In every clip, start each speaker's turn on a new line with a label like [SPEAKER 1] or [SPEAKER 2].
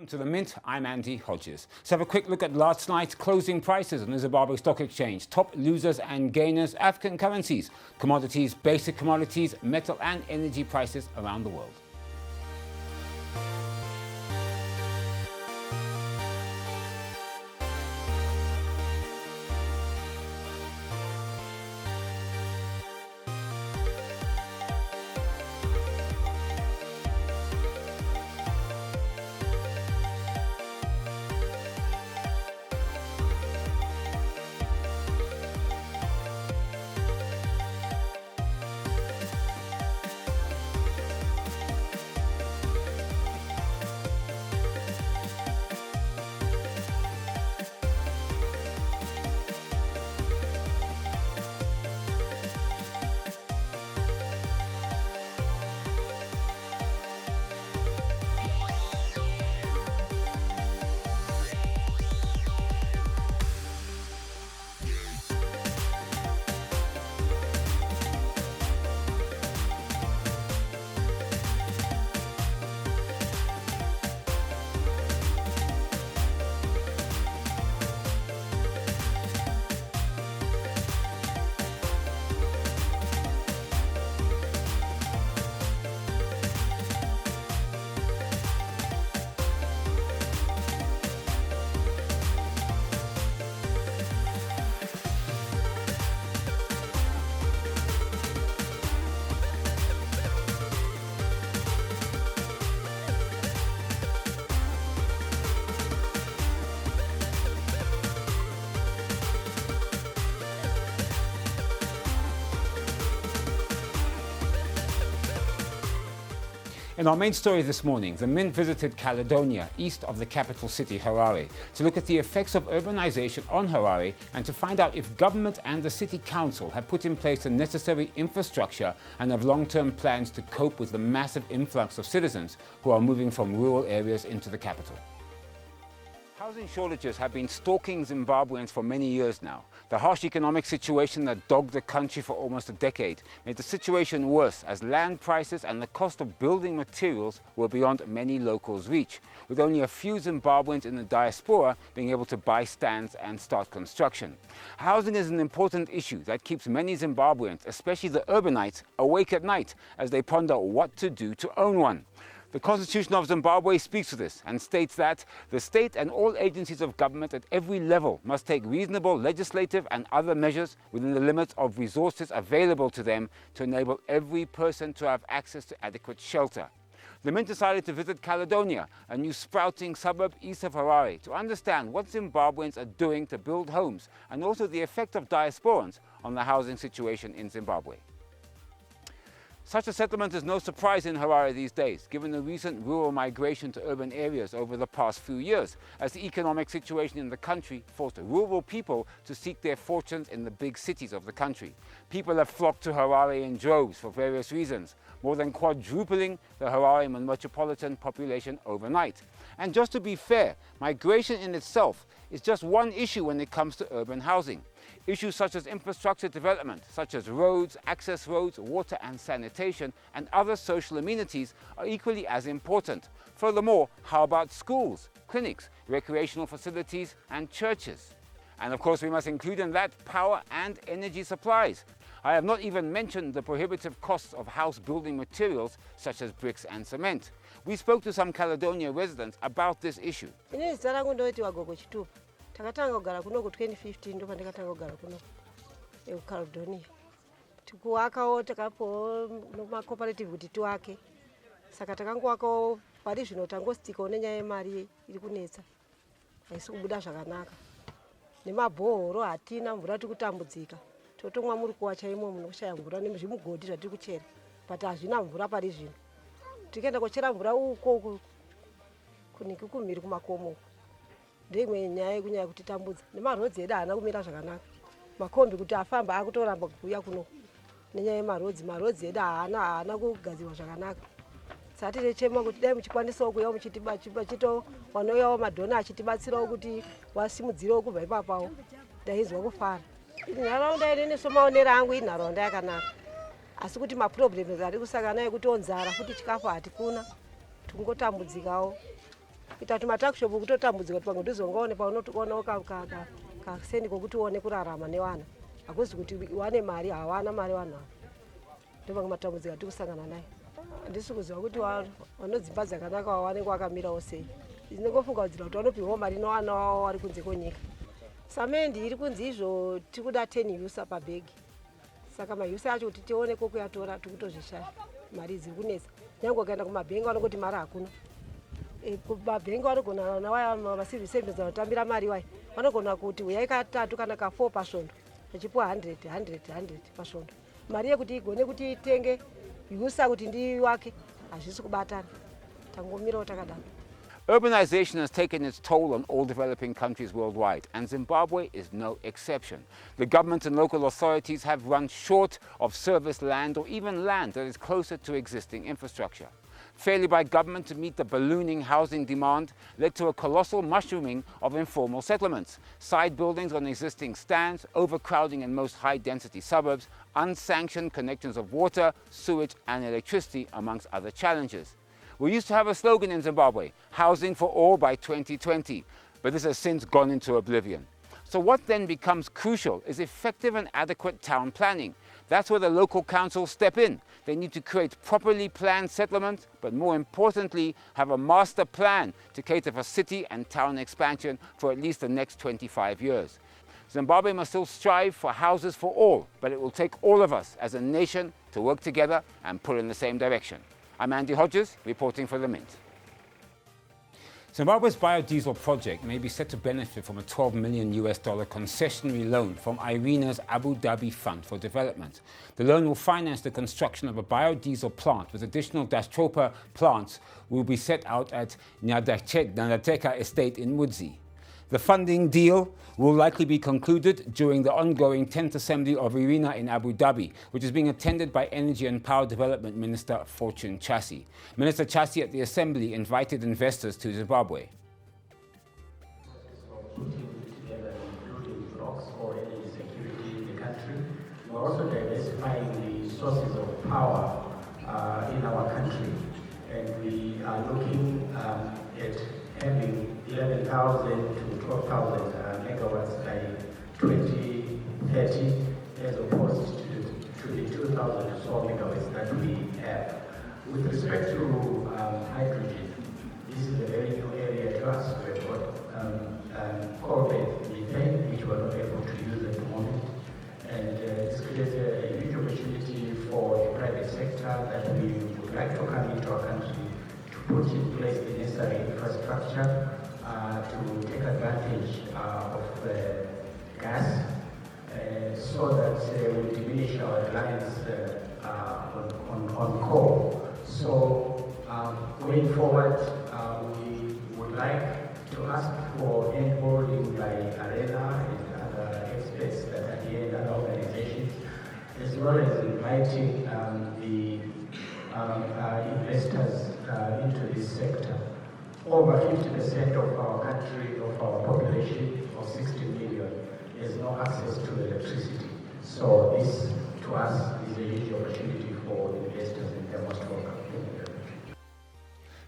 [SPEAKER 1] To the Mint, I'm Andy Hodges. Let's have a quick look at last night's closing prices on the Zimbabwe Stock Exchange. Top losers and gainers, African currencies, commodities, basic commodities, metal and energy prices around the world. In our main story this morning, the Mint visited Caledonia, east of the capital city, Harare, to look at the effects of urbanization on Harare and to find out if government and the city council have put in place the necessary infrastructure and have long-term plans to cope with the massive influx of citizens who are moving from rural areas into the capital. Housing shortages have been stalking Zimbabweans for many years now. The harsh economic situation that dogged the country for almost a decade made the situation worse as land prices and the cost of building materials were beyond many locals' reach, with only a few Zimbabweans in the diaspora being able to buy stands and start construction. Housing is an important issue that keeps many Zimbabweans, especially the urbanites, awake at night as they ponder what to do to own one. The Constitution of Zimbabwe speaks to this and states that the state and all agencies of government at every level must take reasonable legislative and other measures within the limits of resources available to them to enable every person to have access to adequate shelter. The Mint decided to visit Caledonia, a new sprouting suburb east of Harare, to understand what Zimbabweans are doing to build homes and also the effect of diasporans on the housing situation in Zimbabwe. Such a settlement is no surprise in Harare these days, given the recent rural migration to urban areas over the past few years, as the economic situation in the country forced rural people to seek their fortunes in the big cities of the country. People have flocked to Harare in droves for various reasons, more than quadrupling the Harare metropolitan population overnight. And just to be fair, migration in itself is just one issue when it comes to urban housing. Issues such as infrastructure development, such as roads, access roads, water and sanitation, and other social amenities are equally as important. Furthermore, how about schools, clinics, recreational facilities, and churches? And of course, we must include in that power and energy supplies. I have not even mentioned the prohibitive costs of house building materials such as bricks and cement. We spoke to some Caledonia residents about this issue.
[SPEAKER 2] Takatanga kugara kuno ku 2015 ndo pandakatanga kugara kuno Caledonia. Tikuwakawo takapo no cooperative kuti tiwake. Saka takangoakawo pari zvino tangostika nenyaya yemari iri kunetsa. Haisi kubuda zvakanaka. Nemabhohoro hatina mvura tikutambudzika. Totomwa muri kuwacha imo munoshaya mvura nemuzvimugodhi zvatiri kuchera. But hazvina mvura pari zvino. Tikaenda kuchera mvura uko kuniki kumhiri kumakomo. Ndimwe nyaya kunyaya kuti tambudza nemarodzi edu haana kumira zvakanaka makombi kuti afamba akutoramba kuuya kuno nenyaya yemarodzi edu haana kugadzirwa zvakanaka sati techema kuti dai muchikwanisawo kuuya muchito wanouyawo madhona achitibatsirawo kuti wasimudzirewo kubva ipapawo ndaizwa kufara nharaunda ine nesomaonero angu inharaunda yakanaka asi kuti maproblems ari kusangana ekuti onzara futi chikafu hatikuna tikungotambudzikawo kuita kuti matakishopu kutotambudzika kuti pamwe ndizongaone paunotokonawo kasendi kokuti uone kurarama nevana. Hakuzi kuti wane mari, hawana mari vanhu ava. Ndopamwe matambudzika tikusangana naye. Handisi kuziva kuti vanodzimba dzakanaka vanenge vakamirawo sei. Ndinongofunga kuti vanopiwawo mari nevana vavo vari kunze kwenyika. Samendi iri kunzi izvo tikuda 10 yusa pabhegi. Saka mayusa acho kuti tione kokuyatora tikutozvishaya. Mari dziri kunetsa. Nyange ukaenda kumabhengi vanongoti mari hakuna. Kumabhengi vanogona navaya mavasivhi sevhenzi vanotambira mari vaya. Vanogona kuti uyai katatu kana ka4 pasvondo. Achipuwa 100 pasvondo. Mari yekuti igone kuti itenge yusa kuti ndiwake hazvisi kubatana. Tangomirawo takadaro.
[SPEAKER 1] Urbanization has taken its toll on all developing countries worldwide, and Zimbabwe is no exception. The government and local authorities have run short of service land or even land that is closer to existing infrastructure. Failure by government to meet the ballooning housing demand led to a colossal mushrooming of informal settlements, side buildings on existing stands, overcrowding in most high-density suburbs, unsanctioned connections of water, sewage and electricity, amongst other challenges. We used to have a slogan in Zimbabwe, housing for all by 2020, but this has since gone into oblivion. So what then becomes crucial is effective and adequate town planning. That's where the local councils step in. They need to create properly planned settlements, but more importantly, have a master plan to cater for city and town expansion for at least the next 25 years. Zimbabwe must still strive for houses for all, but it will take all of us as a nation to work together and pull in the same direction. I'm Andy Hodges, reporting for The Mint. Zimbabwe's biodiesel project may be set to benefit from a $12 million concessionary loan from IRENA's Abu Dhabi Fund for Development. The loan will finance the construction of a biodiesel plant, with additional Dastropa plants will be set out at Nyadateka Estate in Mudzi. The funding deal will likely be concluded during the ongoing 10th Assembly of IRENA in Abu Dhabi, which is being attended by Energy and Power Development Minister Fortune Chassi. Minister Chassi at the Assembly invited investors to Zimbabwe.
[SPEAKER 3] We're also diversifying the sources of power in our country, and we are looking at having 11,000 to 12,000 megawatts by 2030, as opposed to the 2,000 or so megawatts that we have. With respect to hydrogen, this is a very new area to us. We've got coal-based methane, which we're not able to use at the moment. And this creates a huge opportunity for the private sector that we would like to come into our country to put in place the necessary infrastructure to take advantage of gas, so that we diminish our reliance on coal. So going forward, we would like to ask for handholding by ARENA and other experts that are here in other organizations, as well as inviting the investors into this sector. Over 50% of our country, of our population of 60 million, has no access to electricity. So this, to us, is a huge opportunity for investors, and they must welcome.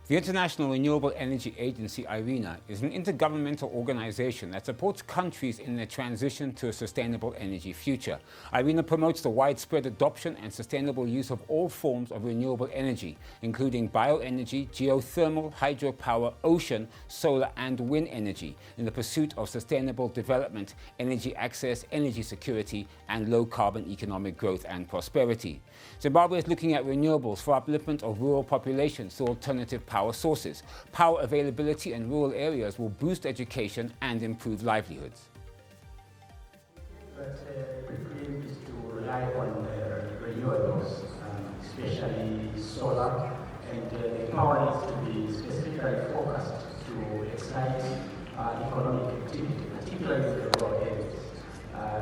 [SPEAKER 1] The International Renewable Energy Agency, IRENA, is an intergovernmental organization that supports countries in their transition to a sustainable energy future. IRENA promotes the widespread adoption and sustainable use of all forms of renewable energy, including bioenergy, geothermal, hydropower, ocean, solar and wind energy, in the pursuit of sustainable development, energy access, energy security, and low-carbon economic growth and prosperity. Zimbabwe is looking at renewables for upliftment of rural populations through alternative power sources. Power availability in rural areas will boost education and improve livelihoods.
[SPEAKER 3] But the dream is to rely on renewables, especially solar, and the power needs to be specifically focused to excite economic activity, particularly in the rural areas.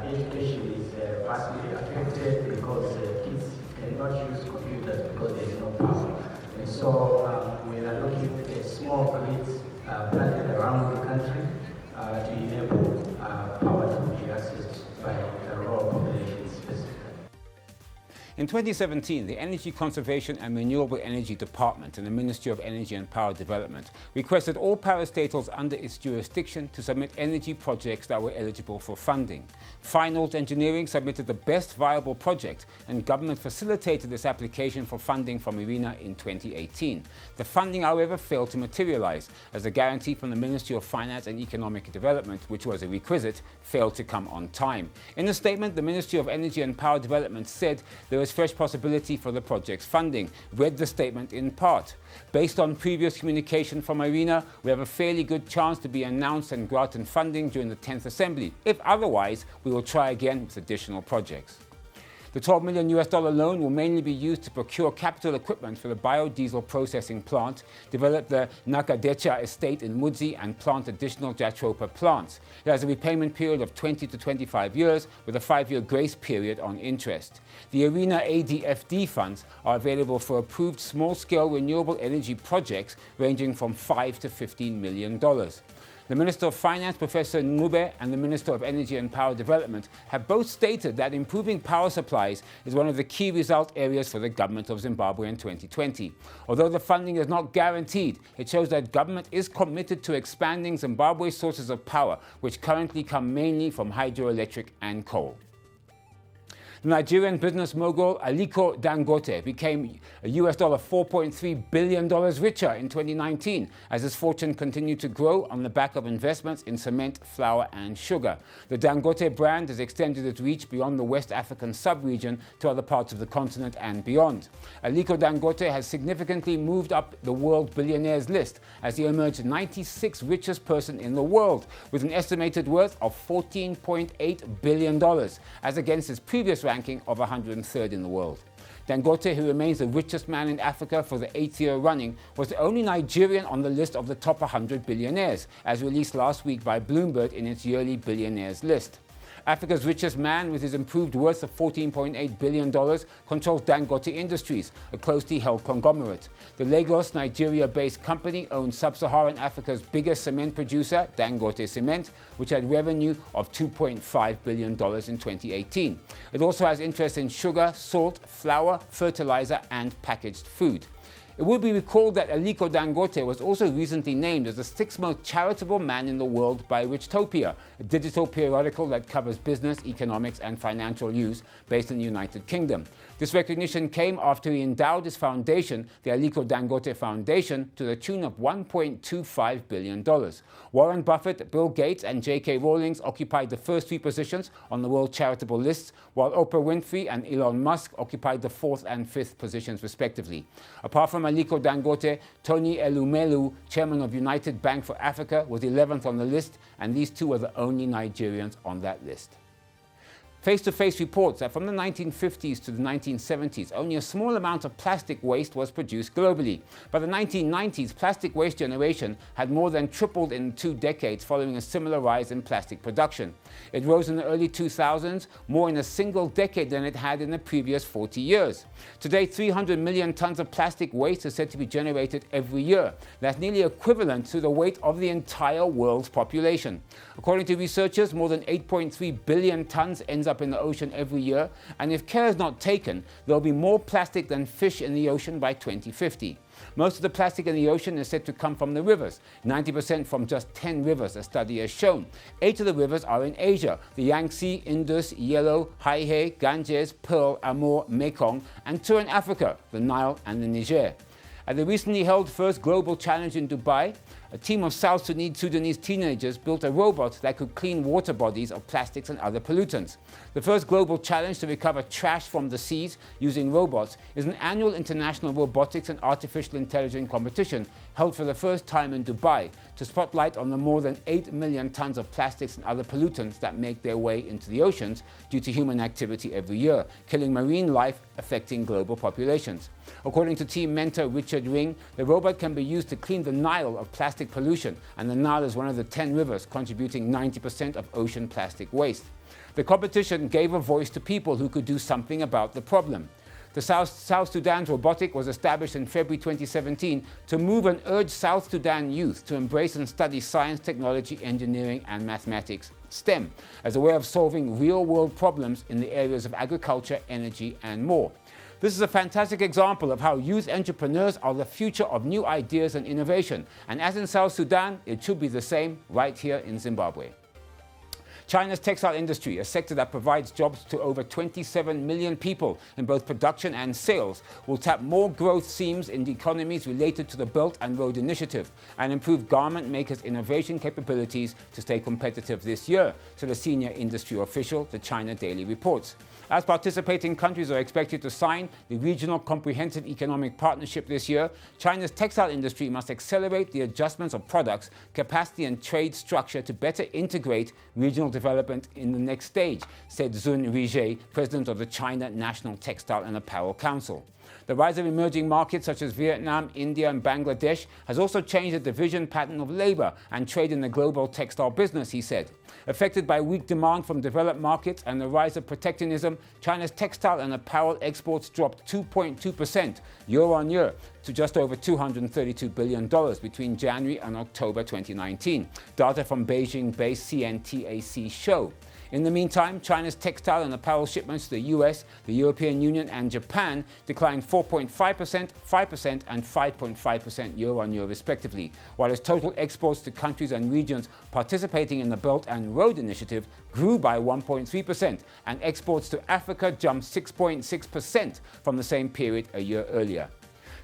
[SPEAKER 3] Education is vastly affected because kids cannot use computers because there is no power. And so we are looking at small grids planted around the country to enable power to be accessed by the rural population specifically.
[SPEAKER 1] In 2017, the Energy Conservation and Renewable Energy Department in the Ministry of Energy and Power Development requested all parastatals under its jurisdiction to submit energy projects that were eligible for funding. Fine Engineering submitted the best viable project, and government facilitated this application for funding from IRENA in 2018. The funding, however, failed to materialize, as the guarantee from the Ministry of Finance and Economic Development, which was a requisite, failed to come on time. In a statement, the Ministry of Energy and Power Development said there is fresh possibility for the project's funding. Read the statement in part. Based on previous communication from IRENA, we have a fairly good chance to be announced and granted funding during the 10th Assembly. If otherwise, we will try again with additional projects. The $12 million loan will mainly be used to procure capital equipment for the biodiesel processing plant, develop the Nakadecha estate in Mudzi, and plant additional Jatropa plants. It has a repayment period of 20 to 25 years with a 5-year grace period on interest. The ARENA ADFD funds are available for approved small-scale renewable energy projects ranging from $5 to $15 million. The Minister of Finance, Professor Ngube, and the Minister of Energy and Power Development have both stated that improving power supplies is one of the key result areas for the government of Zimbabwe in 2020. Although the funding is not guaranteed, it shows that government is committed to expanding Zimbabwe's sources of power, which currently come mainly from hydroelectric and coal. The Nigerian business mogul Aliko Dangote became US $4.3 billion richer in 2019 as his fortune continued to grow on the back of investments in cement, flour and sugar. The Dangote brand has extended its reach beyond the West African sub-region to other parts of the continent and beyond. Aliko Dangote has significantly moved up the world billionaires list as he emerged 96th richest person in the world with an estimated worth of $14.8 billion as against his previous ranking of 103rd in the world. Dangote, who remains the richest man in Africa for the 8th year running, was the only Nigerian on the list of the top 100 billionaires, as released last week by Bloomberg in its yearly billionaires list. Africa's richest man, with his improved worth of $14.8 billion, controls Dangote Industries, a closely held conglomerate. The Lagos, Nigeria-based company owns sub-Saharan Africa's biggest cement producer, Dangote Cement, which had revenue of $2.5 billion in 2018. It also has interest in sugar, salt, flour, fertilizer, and packaged food. It will be recalled that Aliko Dangote was also recently named as the 6th most charitable man in the world by Richtopia, a digital periodical that covers business, economics, and financial news based in the United Kingdom. This recognition came after he endowed his foundation, the Aliko Dangote Foundation, to the tune of $1.25 billion. Warren Buffett, Bill Gates, and J.K. Rowling occupied the first 3 positions on the world charitable lists, while Oprah Winfrey and Elon Musk occupied the 4th and 5th positions respectively. Apart from Aliko Dangote, Tony Elumelu, chairman of United Bank for Africa, was 11th on the list, and these two are the only Nigerians on that list. Face-to-Face reports that from the 1950s to the 1970s, only a small amount of plastic waste was produced globally. By the 1990s, plastic waste generation had more than tripled in 2 decades following a similar rise in plastic production. It rose in the early 2000s, more in a single decade than it had in the previous 40 years. Today, 300 million tons of plastic waste is said to be generated every year. That's nearly equivalent to the weight of the entire world's population. According to researchers, more than 8.3 billion tons ends up in the ocean every year, and if care is not taken, there will be more plastic than fish in the ocean by 2050. Most of the plastic in the ocean is said to come from the rivers, 90% from just 10 rivers, a study has shown. 8 of the rivers are in Asia: the Yangtze, Indus, Yellow, Haihe, Ganges, Pearl, Amur, Mekong, and 2 in Africa, the Nile and the Niger. At the recently held first Global Challenge in Dubai, a team of South Sudanese teenagers built a robot that could clean water bodies of plastics and other pollutants. The first global challenge to recover trash from the seas using robots is an annual international robotics and artificial intelligence competition held for the first time in Dubai to spotlight on the more than 8 million tons of plastics and other pollutants that make their way into the oceans due to human activity every year, killing marine life, affecting global populations. According to team mentor Richard Ring, the robot can be used to clean the Nile of plastic pollution, and the Nile is one of the 10 rivers contributing 90% of ocean plastic waste. The competition gave a voice to people who could do something about the problem. The South Sudan's robotic was established in February 2017 to move and urge South Sudan youth to embrace and study science, technology, engineering, and mathematics, STEM, as a way of solving real-world problems in the areas of agriculture, energy, and more. This is a fantastic example of how youth entrepreneurs are the future of new ideas and innovation. And as in South Sudan, it should be the same right here in Zimbabwe. China's textile industry, a sector that provides jobs to over 27 million people in both production and sales, will tap more growth seams in the economies related to the Belt and Road Initiative and improve garment makers' innovation capabilities to stay competitive this year, said a senior industry official, the China Daily reports. As participating countries are expected to sign the Regional Comprehensive Economic Partnership this year, China's textile industry must accelerate the adjustments of products, capacity and trade structure to better integrate regional development in the next stage, said Zun Rijie, president of the China National Textile and Apparel Council. The rise of emerging markets such as Vietnam, India and Bangladesh has also changed the division pattern of labor and trade in the global textile business, he said. Affected by weak demand from developed markets and the rise of protectionism, China's textile and apparel exports dropped 2.2% year-on-year to just over $232 billion between January and October 2019, data from Beijing-based CNTAC show. In the meantime, China's textile and apparel shipments to the US, the European Union and Japan declined 4.5%, 5% and 5.5% year-on-year respectively, while its total exports to countries and regions participating in the Belt and Road Initiative grew by 1.3%, and exports to Africa jumped 6.6% from the same period a year earlier.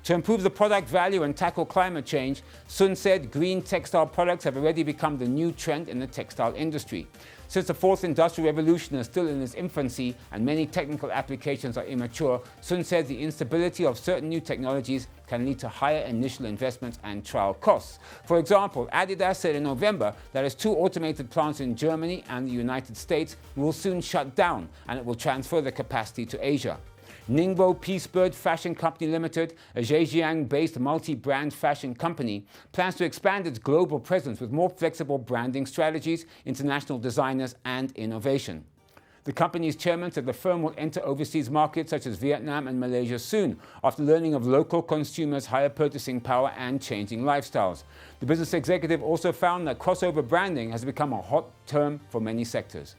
[SPEAKER 1] To improve the product value and tackle climate change, Sun said green textile products have already become the new trend in the textile industry. Since the fourth industrial revolution is still in its infancy and many technical applications are immature, Sun said the instability of certain new technologies can lead to higher initial investments and trial costs. For example, Adidas said in November that its 2 automated plants in Germany and the United States will soon shut down, and it will transfer the capacity to Asia. Ningbo Peacebird Fashion Company Limited, a Zhejiang-based multi-brand fashion company, plans to expand its global presence with more flexible branding strategies, international designers and innovation. The company's chairman said the firm will enter overseas markets such as Vietnam and Malaysia soon, after learning of local consumers' higher purchasing power and changing lifestyles. The business executive also found that crossover branding has become a hot term for many sectors.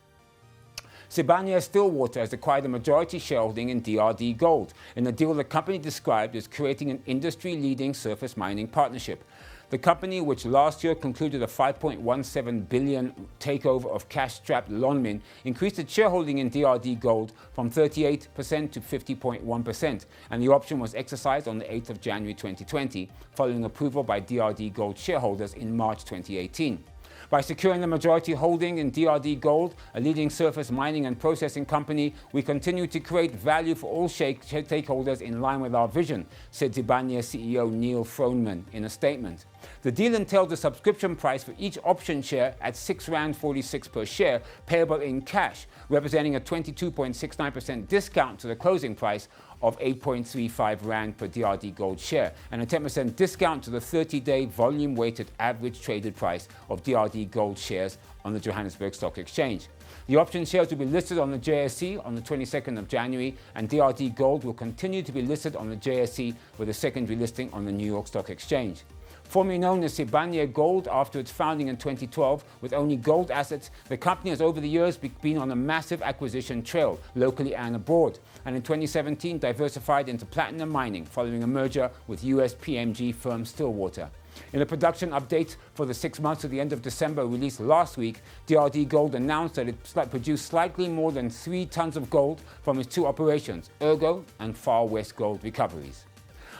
[SPEAKER 1] Sibanye-Stillwater has acquired a majority shareholding in DRD Gold in a deal the company described as creating an industry-leading surface mining partnership. The company, which last year concluded a $5.17 billion takeover of cash-strapped Lonmin, increased its shareholding in DRD Gold from 38% to 50.1%, and the option was exercised on the 8th of January 2020, following approval by DRD Gold shareholders in March 2018. By securing the majority holding in DRD Gold, a leading surface mining and processing company, we continue to create value for all stakeholders in line with our vision, said Sibanye CEO Neil Froneman in a statement. The deal entailed a subscription price for each option share at R6.46 per share, payable in cash, representing a 22.69% discount to the closing price of 8.35 Rand per DRD Gold share, and a 10% discount to the 30-day volume-weighted average traded price of DRD Gold shares on the Johannesburg Stock Exchange. The option shares will be listed on the JSE on the 22nd of January, and DRD Gold will continue to be listed on the JSE with a secondary listing on the New York Stock Exchange. Formerly known as Sibanye Gold after its founding in 2012, with only gold assets, the company has over the years been on a massive acquisition trail, locally and abroad, and in 2017 diversified into platinum mining following a merger with US PMG firm Stillwater. In a production update for the 6 months to the end of December released last week, DRD Gold announced that it produced slightly more than 3 tons of gold from its 2 operations, Ergo and Far West Gold Recoveries.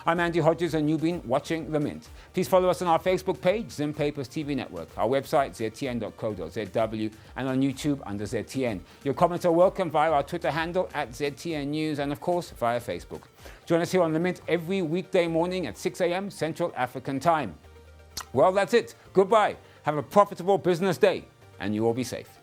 [SPEAKER 1] I'm Andy Hodges and you've been watching The Mint. Please follow us on our Facebook page, Zim Papers TV Network, our website, ztn.co.zw, and on YouTube under ZTN. Your comments are welcome via our Twitter handle @ZTN News and, of course, via Facebook. Join us here on The Mint every weekday morning at 6 a.m. Central African Time. Well, that's it. Goodbye. Have a profitable business day, and you all be safe.